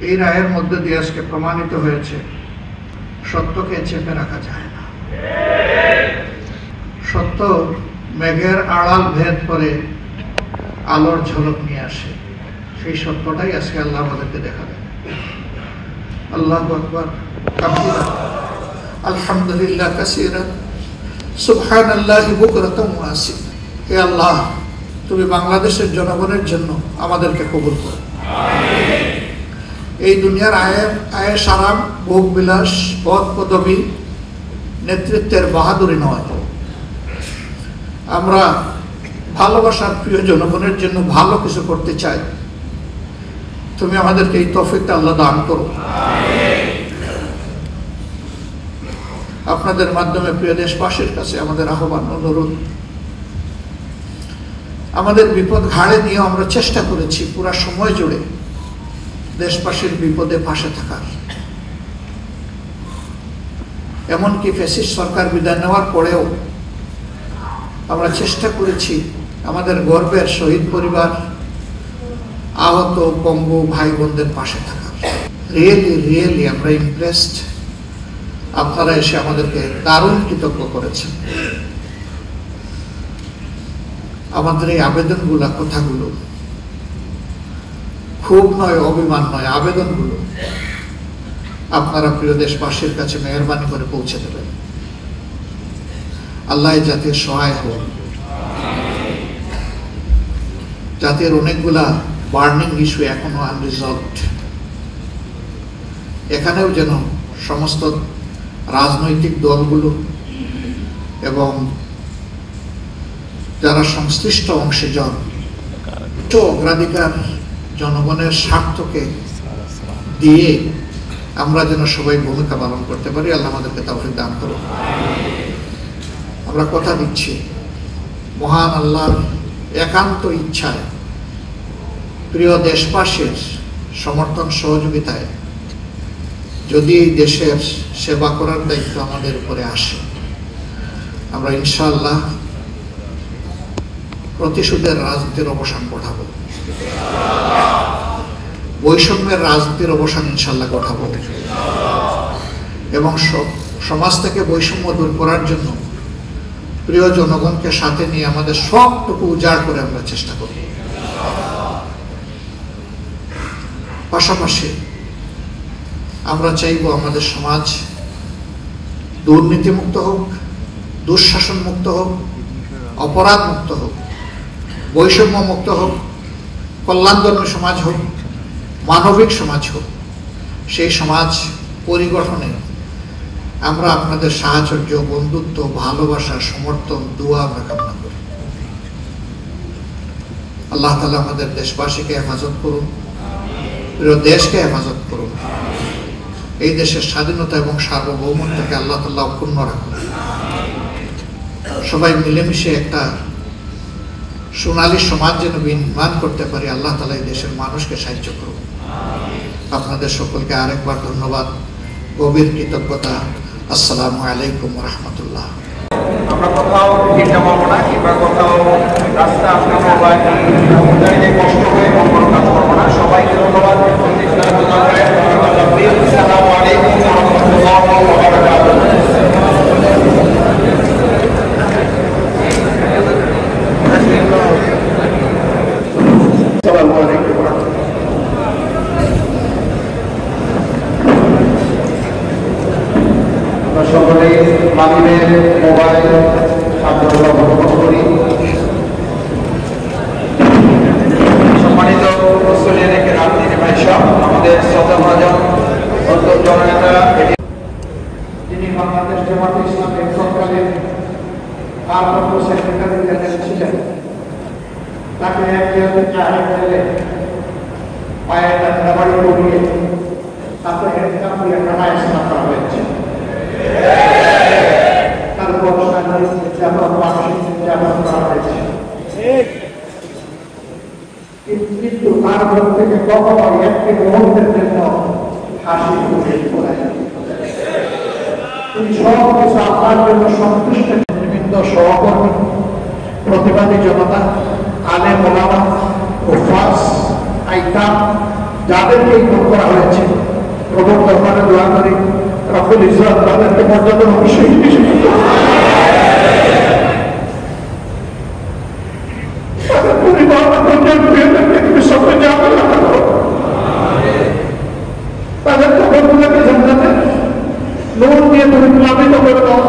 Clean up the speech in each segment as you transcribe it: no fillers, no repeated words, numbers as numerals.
এই রায়ের মধ্যে দিয়ে আজকে প্রমাণিত হয়েছে সত্যকে চেপে রাখা যায় না। সত্য মেঘের আড়াল ভেদ করে আলোর ঝলক নিয়ে আসে। সেই সত্যটাই আজকে আল্লাহ আমাদেরকে দেখা দেয়। আল্লাহু আকবার কাবীরা আলহামদুলিল্লাহ কাসীরা সুবহানাল্লাহি বুকরাতাম ওয়া আসীলা। হে আল্লাহ, তুমি বাংলাদেশের জনগণের জন্য আমাদেরকে কবুল করো। আমিন। এই দুনিয়ার আয়েশ আরাম, ভোগ বিলাস, পদ পদবী, নেতৃত্বের বাহাদুরি নয়। আমরা ভালোবাসার প্রিয় জনগণের জন্য ভালো কিছু করতে চাই। তুমি আমাদেরকে এই তৌফিকটা আল্লাহ দান করো। আপনাদের মাধ্যমে প্রিয় দেশবাসীর কাছে আমাদের আহ্বান, অনুরোধ, আমাদের বিপদ ঘাড়ে নিয়ে আমরা চেষ্টা করেছি পুরা সময় জুড়ে দেশবাসীর বিপদে পাশে থাকার। এমনকি ফ্যাসিস্ট সরকার বিদায় নেওয়ার পরেও আমরা চেষ্টা করেছি আমাদের গর্বের শহীদ পরিবার, আহত পঙ্গু ভাই বোনদের পাশে থাকার। রিয়েলি আমরা ইমপ্রেসড। আপনারা এসে আমাদেরকে দারুণ কৃতজ্ঞ করেছেন। আমাদের এই আবেদনগুলা, কথাগুলো খুব নয়, অভিমান নয়, আবেদনগুলো আপনারা প্রিয় দেশবাসীর কাছে মেহেরবানি করে পৌঁছে দেবেন। আল্লাহ জাতির সহায় হোক। জাতির অনেকগুলা বার্নিং ইস্যু এখনো আনরিজলভড। এখানেও যেন সমস্ত রাজনৈতিক দলগুলো এবং যারা সংশ্লিষ্ট অংশীজন অগ্রাধিকার জনগণের স্বার্থকে দিয়ে আমরা যেন সবাই ভূমিকা পালন করতে পারি। আল্লাহ আমাদেরকে তৌফিক দান করুন। আমরা কথা দিচ্ছি মহান আল্লাহর একান্ত ইচ্ছায়, প্রিয় দেশবাসীর সমর্থন সহযোগিতায় যদি এই দেশের সেবা করার দায়িত্ব আমাদের উপরে আসে, আমরা ইনশাআল্লাহ প্রতিশোধের রাজনীতির অবসান ঘটাবো, বৈষম্যের রাজনীতির অবসান ইনশাআল্লাহ ঘটাবো এবং সমাজ থেকে বৈষম্য দূর করার জন্য প্রিয় জনগণকে সাথে নিয়ে আমাদের সবটুকু উজাড় করে আমরা চেষ্টা করব। পাশাপাশি আমরা চাইব আমাদের সমাজ দুর্নীতিমুক্ত হোক, দুঃশাসন মুক্ত হোক, অপরাধ মুক্ত হোক, বৈষম্য মুক্ত হোক, কল্যাণধর্মী সমাজ হোক, মানবিক সমাজ হোক। সেই সমাজ পরিগঠনে আমরা আপনাদের সাহচর্য, বন্ধুত্ব, ভালোবাসা, সমর্থন, দোয়া আমরা কামনা করি। আল্লাহ তাআলা আমাদের দেশবাসীকে হেফাজত করুন, প্রিয় দেশকে হেফাজত করুন। এই দেশের স্বাধীনতা এবং সার্বভৌমত্বকে আল্লাহ তাআলা অক্ষুণ্ণ রাখুন। সবাই মিলেমিশে একটা সোনালী সমাজ যেন নির্মাণ করতে পারি। আল্লাহ তাআলা এই দেশের মানুষকে সাহায্য করুন। আপনাদের সকলকে আরেকবার ধন্যবাদ, গভীর কৃতজ্ঞতা। আসসালামু আলাইকুম ওয়া রাহমাতুল্লাহ। আমরা কোথাও টিকিট কামাবো না কিংবা কোথাও রাস্তা আপনাকে বা গাড়িতে কষ্ট হয়ে কোনো কাজ করবো না। সবাইকে ধন্যবাদ। আসসালামু আলাইকুম ওয়া রাহমাতুল্লাহি ওয়া বারাকাতুহু। আসসালামু আলাইকুম ওয়া রাহমাতুল্লাহ। সকলে মালিকের মোবাইল সাবধানতা অবলম্বন করি। সম্মানিত মুসলিয়ানকে রাজনীতি ভাইসব, আমাদের শ্রদ্ধাভাজন অন্তর জননেতা, যিনি বাংলাদেশ জামাতে ইসলামের তৎকালীন ভারপ্রাপ্ত সেক্রেটারি জেনারেল ছিলেন, তাকে এক জেল থেকে আরেক জেলে পায়ে রাবাড়ি পরিয়ে তাকে হেডকাপ দিয়ে কামায় স্থাপন করা হয়েছে। তারপর শারীরিক নির্যাতন, মানসিক নির্যাতন করা হয়েছে, কিন্তু তার মন থেকে কখনো একটি মুহূর্তের জন্য হাসি ফুটে পড়ে। তিনি সব কিছু আপনার জন্য সন্তুষ্ট। বিভিন্ন সহকর্মী, প্রতিবাদী জনতা, আলেম ওলামা, হুফাজ, আইতাম, যাদেরকে খুন করা হয়েছে প্রভুর দরবারে দোয়া করি রব্বুল ইজ্জত তাদেরকে মর্যাদা অবশ্যই বেশি দিতে তাদের পরিবার তাদের প্রিয়দেরকে তুমি সঙ্গে যাবে তাদের কবরগুলোকে জান্নাতে নূর দিয়ে তুমি প্লাবিত করে দাও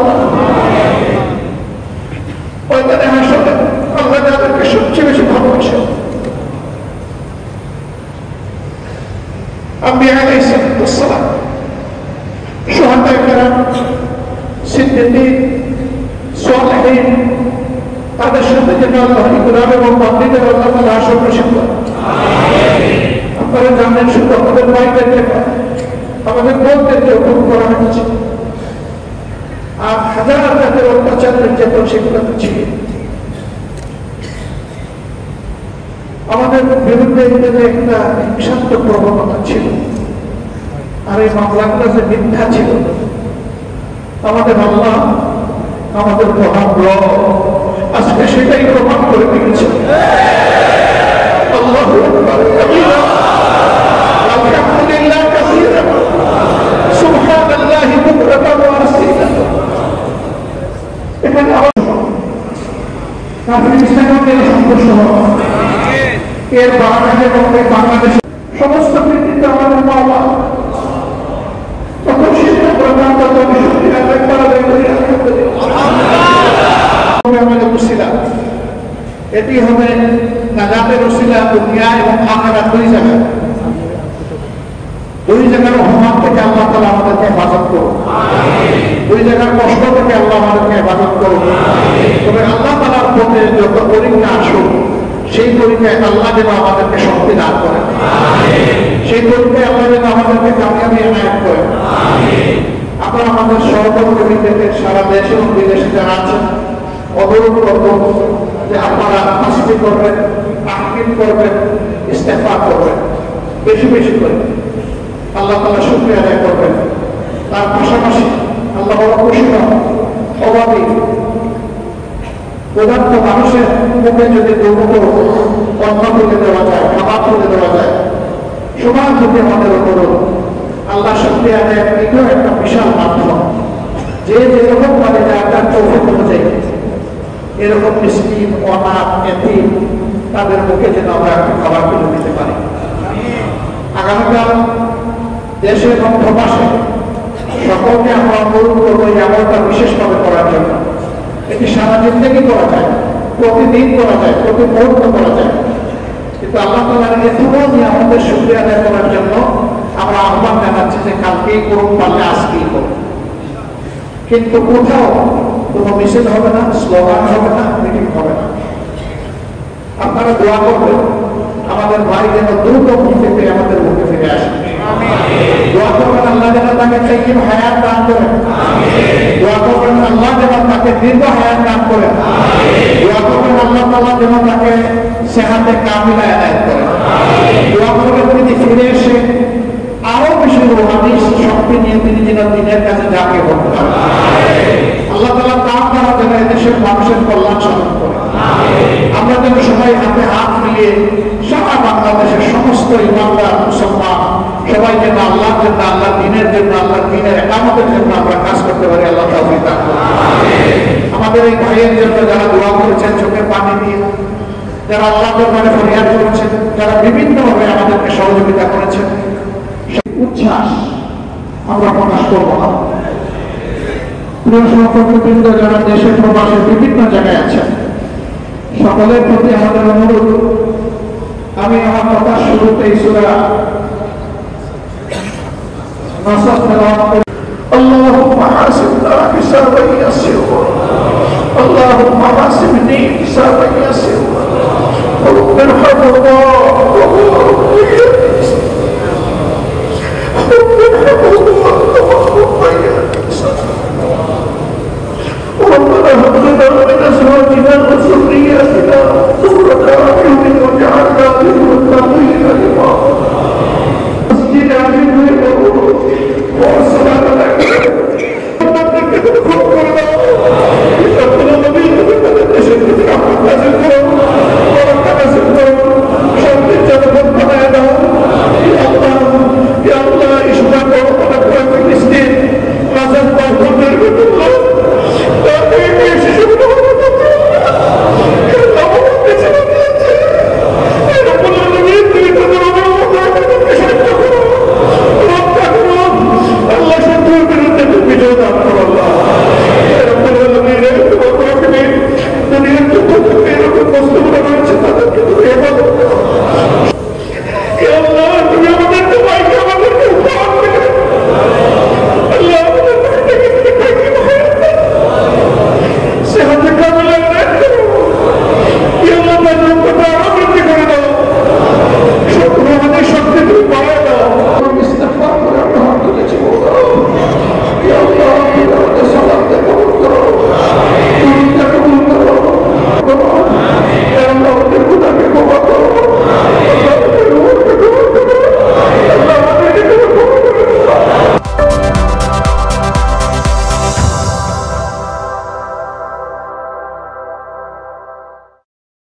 ওইখানে হাসলে আল্লাহ যাদেরকে সবচেয়ে বেশি ভালোবাসে আম্বিয়া আলাইহিস সালাম শুহাদায়ে কেরাম সিদ্দিকীন সালেহীন তাদের সাথে যেন আল্লাহর ইকরাম এবং বান্দিদের আল্লাহ তাআলা আসর নসিব করেন আপনারা জানেন শুধু আমাদের ভাইদেরকে আমাদের বোনদেরকে হুকুম করা হয়েছে আর হাজার হাজার অত্যাচার নির্যাতন সেগুলো ছিল আমাদের বিরুদ্ধে একটা হিংসাত্মক প্রবণতা ছিল আর এই মামলাগুলো যে মিথ্যা ছিল আমাদের আল্লাহ আমাদের মহান রব আজকে সেটাই প্রমাণ করে দিয়েছে আল্লাহু আকবার কাবীরা আলহামদুলিল্লাহ কাসীরা সুবহানাল্লাহি বুকরাতান ওয়া আসীলা এখানে আফগানিস্তানের সংঘর্ষ এর বাংলাদেশ সমস্ত কৃতিত্ব আমাদের মাওলা তখন সেটা প্রধান তত শক্তি আদায় করা যায় আমাদের উসিলা এটি হবে নাজাতের উসিলা দুনিয়া এবং আখিরাত দুই জায়গার অপমান থেকে আল্লাহ তাআলা আমাদেরকে হেফাজত করুন দুই জায়গার কষ্ট থেকে আল্লাহ আমাদেরকে হেফাজত করুন তবে আল্লাহ তাআলার পথে যত পরীক্ষা আসুক সেই পরীক্ষায় আল্লাহ যেন আমাদেরকে শক্তি দান করেন সেই পরীক্ষায় আল্লাহ যেন আমাদেরকে কামিয়াবি এনায়েত করেন আপনারা আমাদের সহকর্মী থেকে সারা দেশে এবং বিদেশে যারা আছেন অনুরোধ করব যে আপনারা তাসবিহ করবেন তাহমিদ করবেন ইস্তেগফার করবেন বেশি বেশি করে আল্লাহ তাআলা শুকরিয়া আদায় করবেন তার পাশাপাশি আল্লাহ বড় খুশি হন অবাধি পদার্থ মানুষের মুখে যদি দুর্মুখ অন্ন তুলে দেওয়া যায় খাবার তুলে দেওয়া যায় সমান যদি আমাদের উপর আল্লাহ শক্তি আদায় এটাও একটা বিশাল মাধ্যম যে যেরকম মানে তার তৌফিক অনুযায়ী এরকম মিসকিন অনাথ এতিম তাদের মুখে যেন আমরা একটা খাবার তুলে দিতে পারি আগামীকাল দেশে এবং প্রবাসে সকলকে আমরা অনুরোধ করবো এই আমলটা বিশেষভাবে করার জন্য এটি সারা জিন্দগি করা যায় প্রতিদিন করা যায় প্রতি মুহূর্ত করা যায় কিন্তু আল্লাহ তাআলার এতবড় নিয়ামতের শুকরিয়া আদায় করার জন্য আমরা আহ্বান জানাচ্ছি যে কালকেই করুন পারলে আজকেই করুন কিন্তু কোথাও কোনো মিছিল হবে না স্লোগান হবে না মিটিং হবে না আপনারা দোয়া করবেন আমাদের ভাই যেন দ্রুত মুখ থেকে আমাদের মুখে ফিরে আসে দোয়া করবেন আল্লাহ যেন তাকে তাইয়্যিব হায়াত দান করেন দোয়া করবেন আল্লাহ যেন তাকে দীর্ঘ হায়াত দান করেন দোয়া করবেন আল্লাহ তাআলা যেন তাকে সেহাতে কামিলা এনায়েত করেন দোয়া করবেন তিনি ফিরে এসে আরো বেশি রূহানি শক্তি নিয়ে তিনি যেন দিনের কাছে ঝাঁপিয়ে পড়তে পারেন আল্লাহ তাআলা তার দ্বারা যেন এদেশের মানুষের কল্যাণ সাধন করেন আমরা যেন সবাই হাতে হাত মিলিয়ে সারা বাংলাদেশের সমস্ত ইমানদার মুসলমান সবাই যেন আল্লাহর জন্য আল্লাহর দ্বীনের জন্য আল্লাহর দ্বীনের ইকামতের জন্য আমরা কাজ করতে পারি আল্লাহ তাওফীক দান করুন আমাদের এই ভাইয়ের জন্য যারা দোয়া করেছেন চোখের পানি দিয়ে যারা আল্লাহর দরবারে ফরিয়াদ করেছেন যারা বিভিন্নভাবে আমাদেরকে সহযোগিতা করেছেন উচ্ছ্বাস আমরা প্রকাশ করবো না প্রিয় সহকর্মীবৃন্দ যারা দেশে প্রবাসে বিভিন্ন জায়গায় আছেন সকলের প্রতি আমাদের অনুরোধ আমি আমার কথা শুরুতেই সূরা নাসর তেলাওয়াত করি আল্লাহুম্মা হাসিবনা হিসাবান ইয়াসিরা আল্লাহুম্মা হাসিবনি হিসাবান ইয়াসিরা ওয়ারহামহুল্লাহ ربنا هب لنا من ازواجنا وذرياتنا قرة اعين واجعلنا للمتقين اماما مسجد عظيم والصلاة